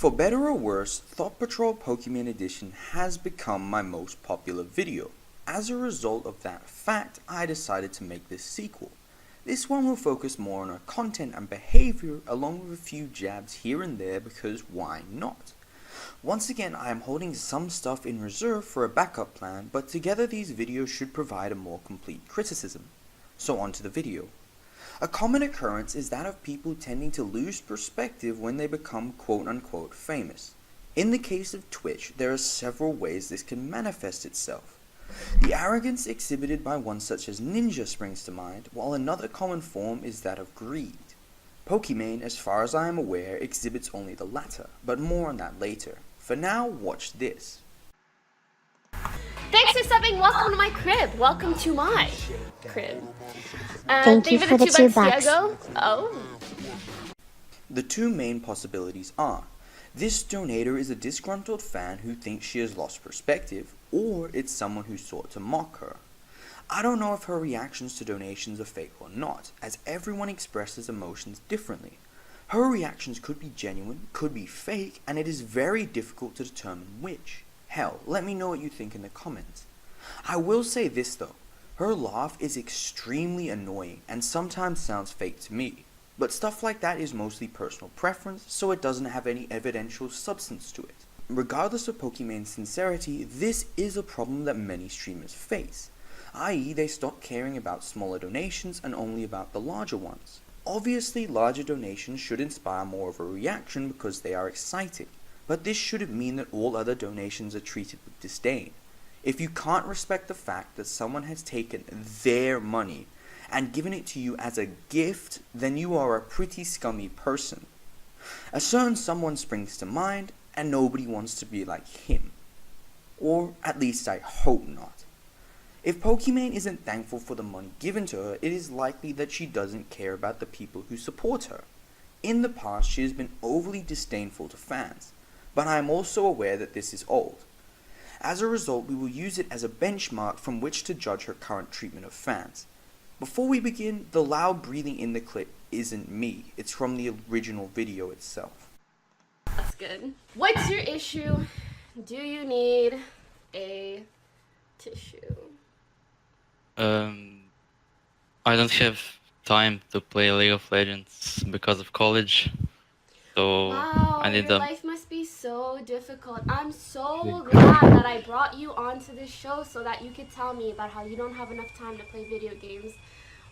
For better or worse, Thot Patrol Pokimane Edition has become my most popular video. As a result of that fact, I decided to make this sequel. This one will focus more on our content and behavior along with a few jabs here and there because why not? Once again, I am holding some stuff in reserve for a backup plan, but together these videos should provide a more complete criticism. So on to the video. A common occurrence is that of people tending to lose perspective when they become quote-unquote famous. In the case of Twitch, there are several ways this can manifest itself. The arrogance exhibited by one such as Ninja springs to mind, while another common form is that of greed. Pokimane, as far as I am aware, exhibits only the latter, but more on that later. For now, watch this. Thanks for subbing. Welcome to my crib. Welcome to my crib. Thank you for the $2. Diego. Oh. The two main possibilities are, this donator is a disgruntled fan who thinks she has lost perspective, or it's someone who sought to mock her. I don't know if her reactions to donations are fake or not, as everyone expresses emotions differently. Her reactions could be genuine, could be fake, and it is very difficult to determine which. Hell, let me know what you think in the comments. I will say this though, her laugh is extremely annoying and sometimes sounds fake to me, but stuff like that is mostly personal preference, so it doesn't have any evidential substance to it. Regardless of Pokimane's sincerity, this is a problem that many streamers face, i.e. they stop caring about smaller donations and only about the larger ones. Obviously, larger donations should inspire more of a reaction because they are exciting, but this shouldn't mean that all other donations are treated with disdain. If you can't respect the fact that someone has taken their money and given it to you as a gift, then you are a pretty scummy person. A certain someone springs to mind, and nobody wants to be like him. Or at least I hope not. If Pokimane isn't thankful for the money given to her, it is likely that she doesn't care about the people who support her. In the past, she has been overly disdainful to fans, but I am also aware that this is old. As a result, we will use it as a benchmark from which to judge her current treatment of fans. Before we begin, the loud breathing in the clip isn't me, it's from the original video itself. That's good. What's your issue? Do you need a tissue? I don't have time to play League of Legends because of college, so Wow, I need your a... life must be so difficult. I'm so glad that I brought you onto this show so that you could tell me about how you don't have enough time to play video games.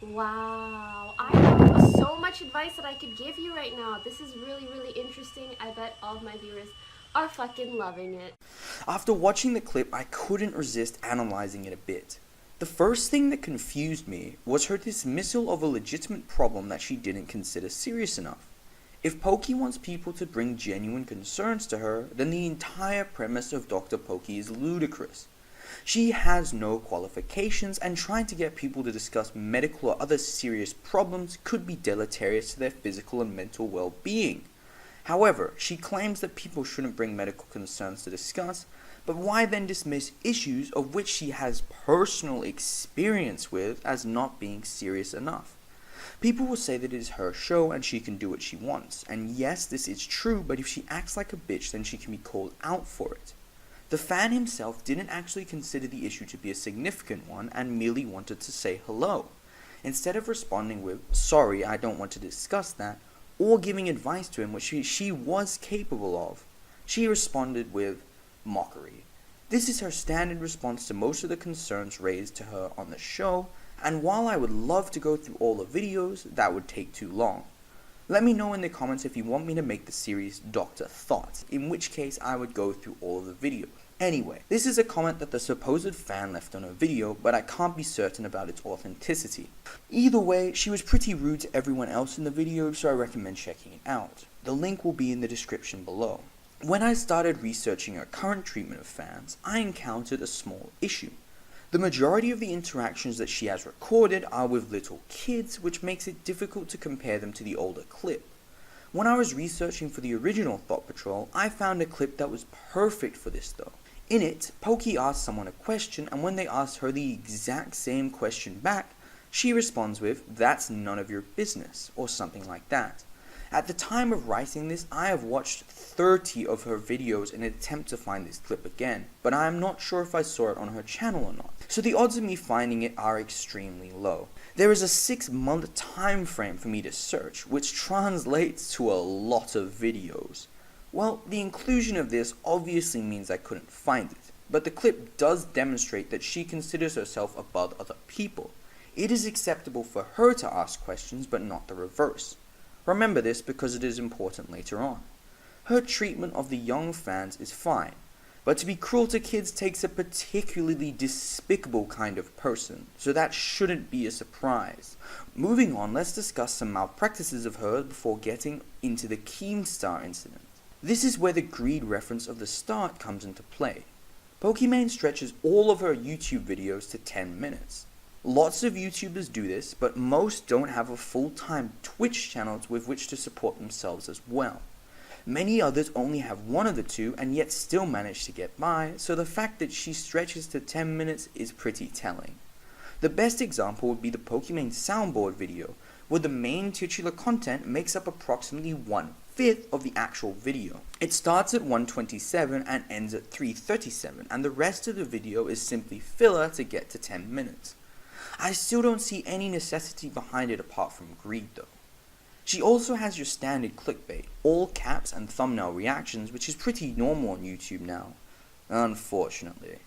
Wow, I have so much advice that I could give you right now. This is really, really interesting. I bet all of my viewers are fucking loving it. After watching the clip, I couldn't resist analyzing it a bit. The first thing that confused me was her dismissal of a legitimate problem that she didn't consider serious enough. If Poki wants people to bring genuine concerns to her, then the entire premise of Dr. Poki is ludicrous. She has no qualifications, and trying to get people to discuss medical or other serious problems could be deleterious to their physical and mental well-being. However, she claims that people shouldn't bring medical concerns to discuss, but why then dismiss issues of which she has personal experience with as not being serious enough? People will say that it is her show and she can do what she wants, and yes, this is true, but if she acts like a bitch, then she can be called out for it. The fan himself didn't actually consider the issue to be a significant one and merely wanted to say hello. Instead of responding with, "Sorry, I don't want to discuss that," or giving advice to him, which she was capable of, she responded with mockery. This is her standard response to most of the concerns raised to her on the show, and while I would love to go through all the videos, that would take too long. Let me know in the comments if you want me to make the series Dr. Thot, in which case I would go through all of the videos. Anyway, this is a comment that the supposed fan left on her video, but I can't be certain about its authenticity. Either way, she was pretty rude to everyone else in the video, so I recommend checking it out. The link will be in the description below. When I started researching her current treatment of fans, I encountered a small issue. The majority of the interactions that she has recorded are with little kids, which makes it difficult to compare them to the older clip. When I was researching for the original Thot Patrol, I found a clip that was perfect for this though. In it, Poki asks someone a question, and when they ask her the exact same question back, she responds with, "That's none of your business," or something like that. At the time of writing this, I have watched 30 of her videos in an attempt to find this clip again, but I am not sure if I saw it on her channel or not, so the odds of me finding it are extremely low. There is a 6-month time frame for me to search, which translates to a lot of videos. Well, the inclusion of this obviously means I couldn't find it, but the clip does demonstrate that she considers herself above other people. It is acceptable for her to ask questions, but not the reverse. Remember this because it is important later on. Her treatment of the young fans is fine, but to be cruel to kids takes a particularly despicable kind of person, so that shouldn't be a surprise. Moving on, let's discuss some malpractices of hers before getting into the Keemstar incident. This is where the greed reference of the start comes into play. Pokimane stretches all of her YouTube videos to 10 minutes. Lots of YouTubers do this, but most don't have a full-time Twitch channel with which to support themselves as well. Many others only have one of the two and yet still manage to get by, so the fact that she stretches to 10 minutes is pretty telling. The best example would be the Pokimane soundboard video, where the main titular content makes up approximately 1/5 of the actual video. It starts at 1:27 and ends at 3:37, and the rest of the video is simply filler to get to 10 minutes. I still don't see any necessity behind it apart from greed though. She also has your standard clickbait, all caps and thumbnail reactions, which is pretty normal on YouTube now. Unfortunately.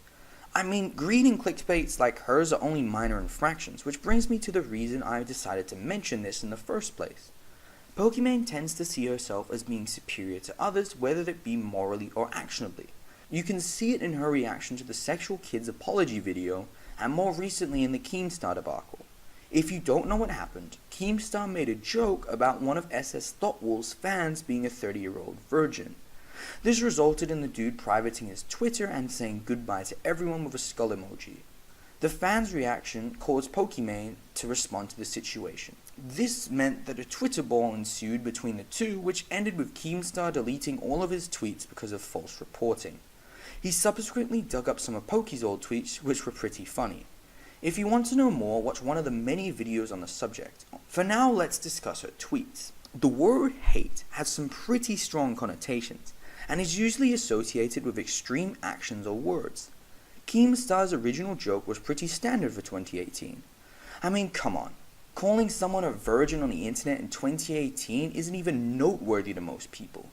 I mean, greed and clickbaits like hers are only minor infractions, which brings me to the reason I decided to mention this in the first place. Pokimane tends to see herself as being superior to others, whether it be morally or actionably. You can see it in her reaction to the sexual kids apology video, and more recently in the Keemstar debacle. If you don't know what happened, Keemstar made a joke about one of SS Thot's fans being a 30-year-old virgin. This resulted in the dude privating his Twitter and saying goodbye to everyone with a skull emoji. The fan's reaction caused Pokimane to respond to the situation. This meant that a Twitter brawl ensued between the two, which ended with Keemstar deleting all of his tweets because of false reporting. He subsequently dug up some of Poki's old tweets, which were pretty funny. If you want to know more, watch one of the many videos on the subject. For now, let's discuss her tweets. The word hate has some pretty strong connotations, and is usually associated with extreme actions or words. Keemstar's original joke was pretty standard for 2018. I mean, come on. Calling someone a virgin on the internet in 2018 isn't even noteworthy to most people.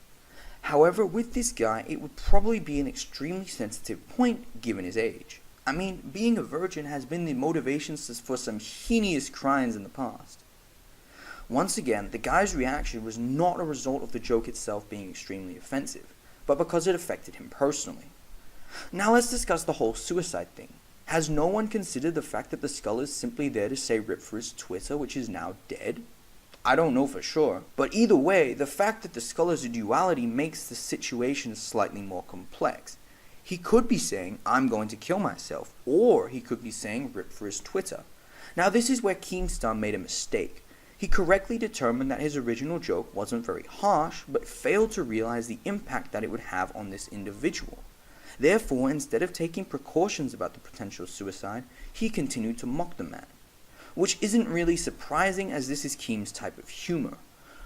However, with this guy, it would probably be an extremely sensitive point given his age. I mean, being a virgin has been the motivation for some heinous crimes in the past. Once again, the guy's reaction was not a result of the joke itself being extremely offensive, but because it affected him personally. Now let's discuss the whole suicide thing. Has no one considered the fact that the skull is simply there to say rip for his Twitter, which is now dead? I don't know for sure, but either way, the fact that the skull is a duality makes the situation slightly more complex. He could be saying, I'm going to kill myself, or he could be saying rip for his Twitter. Now this is where Keemstar made a mistake. He correctly determined that his original joke wasn't very harsh, but failed to realize the impact that it would have on this individual. Therefore, instead of taking precautions about the potential suicide, he continued to mock the man. Which isn't really surprising, as this is Keem's type of humor.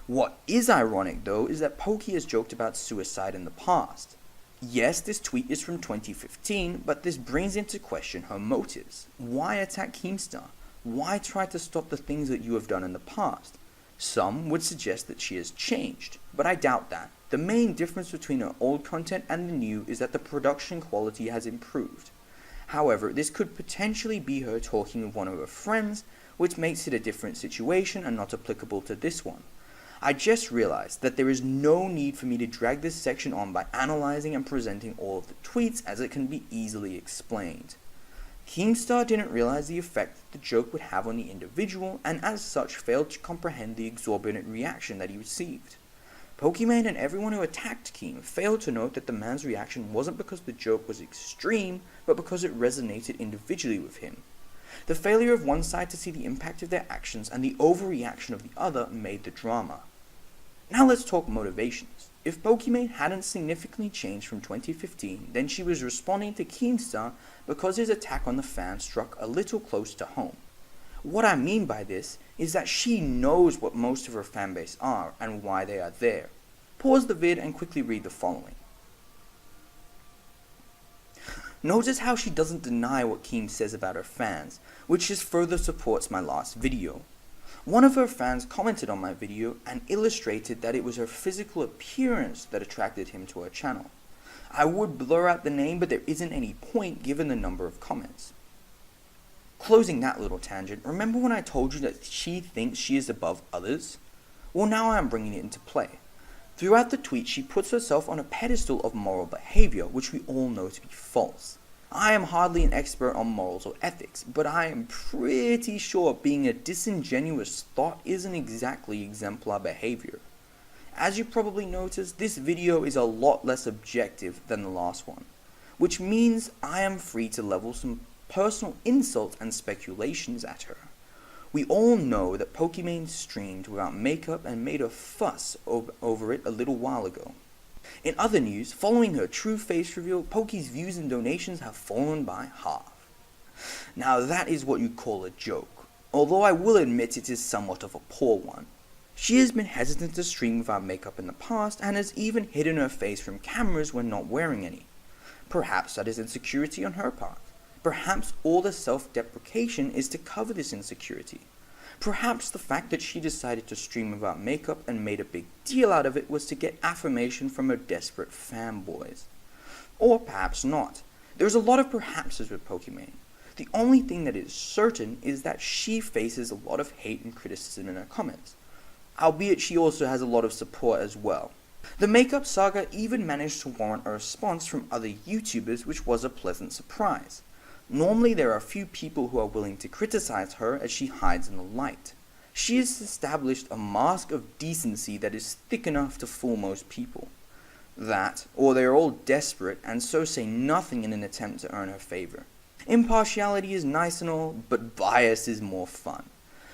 What is ironic though is that Poki has joked about suicide in the past. Yes, this tweet is from 2015, but this brings into question her motives. Why attack Keemstar? Why try to stop the things that you have done in the past? Some would suggest that she has changed, but I doubt that. The main difference between her old content and the new is that the production quality has improved. However, this could potentially be her talking with one of her friends, which makes it a different situation and not applicable to this one. I just realized that there is no need for me to drag this section on by analyzing and presenting all of the tweets, as it can be easily explained. Keemstar didn't realize the effect that the joke would have on the individual, and as such failed to comprehend the exorbitant reaction that he received. Pokimane and everyone who attacked Keem failed to note that the man's reaction wasn't because the joke was extreme, but because it resonated individually with him. The failure of one side to see the impact of their actions and the overreaction of the other made the drama. Now let's talk motivations. If Pokimane hadn't significantly changed from 2015, then she was responding to Keemstar because his attack on the fan struck a little close to home. What I mean by this is that she knows what most of her fanbase are and why they are there. Pause the vid and quickly read the following. Notice how she doesn't deny what Keem says about her fans, which just further supports my last video. One of her fans commented on my video and illustrated that it was her physical appearance that attracted him to her channel. I would blur out the name, but there isn't any point given the number of comments. Closing that little tangent, remember when I told you that she thinks she is above others? Well, now I am bringing it into play. Throughout the tweet, she puts herself on a pedestal of moral behavior, which we all know to be false. I am hardly an expert on morals or ethics, but I am pretty sure being a disingenuous thought isn't exactly exemplar behavior. As you probably noticed, this video is a lot less objective than the last one, which means I am free to level some personal insults and speculations at her. We all know that Pokimane streamed without makeup and made a fuss over it a little while ago. In other news, following her true face reveal, Poki's views and donations have fallen by half. Now that is what you call a joke, although I will admit it is somewhat of a poor one. She has been hesitant to stream without makeup in the past and has even hidden her face from cameras when not wearing any. Perhaps that is insecurity on her part. Perhaps all the self-deprecation is to cover this insecurity. Perhaps the fact that she decided to stream without makeup and made a big deal out of it was to get affirmation from her desperate fanboys. Or perhaps not. There's a lot of perhapses with Pokimane. The only thing that is certain is that she faces a lot of hate and criticism in her comments, albeit she also has a lot of support as well. The makeup saga even managed to warrant a response from other YouTubers, which was a pleasant surprise. Normally there are few people who are willing to criticize her as she hides in the light. She has established a mask of decency that is thick enough to fool most people. That, or they are all desperate and so say nothing in an attempt to earn her favor. Impartiality is nice and all, but bias is more fun.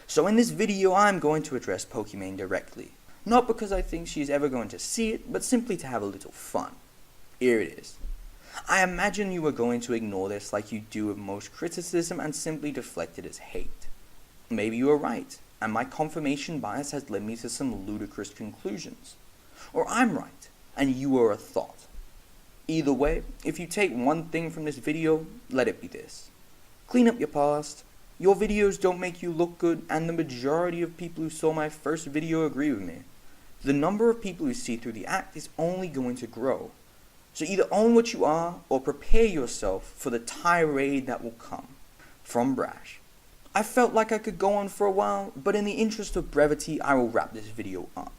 So in this video I'm going to address Pokimane directly. Not because I think she is ever going to see it, but simply to have a little fun. Here it is. I imagine you are going to ignore this like you do with most criticism and simply deflect it as hate. Maybe you are right, and my confirmation bias has led me to some ludicrous conclusions. Or I'm right, and you are a thought. Either way, if you take one thing from this video, let it be this. Clean up your past. Your videos don't make you look good, and the majority of people who saw my first video agree with me. The number of people who see through the act is only going to grow. So either own what you are, or prepare yourself for the tirade that will come. From Brash. I felt like I could go on for a while, but in the interest of brevity, I will wrap this video up.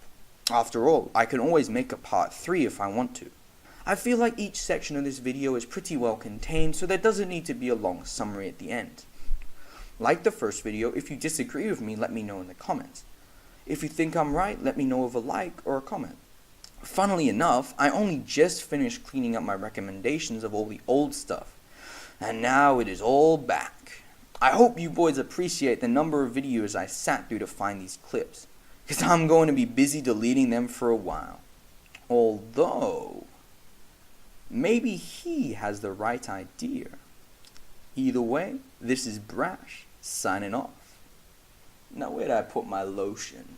After all, I can always make a part 3 if I want to. I feel like each section of this video is pretty well contained, so there doesn't need to be a long summary at the end. Like the first video, if you disagree with me, let me know in the comments. If you think I'm right, let me know with a like or a comment. Funnily enough, I only just finished cleaning up my recommendations of all the old stuff, and now it is all back. I hope you boys appreciate the number of videos I sat through to find these clips, because I'm going to be busy deleting them for a while. Although, maybe he has the right idea. Either way, this is Brash, signing off. Now where'd I put my lotion?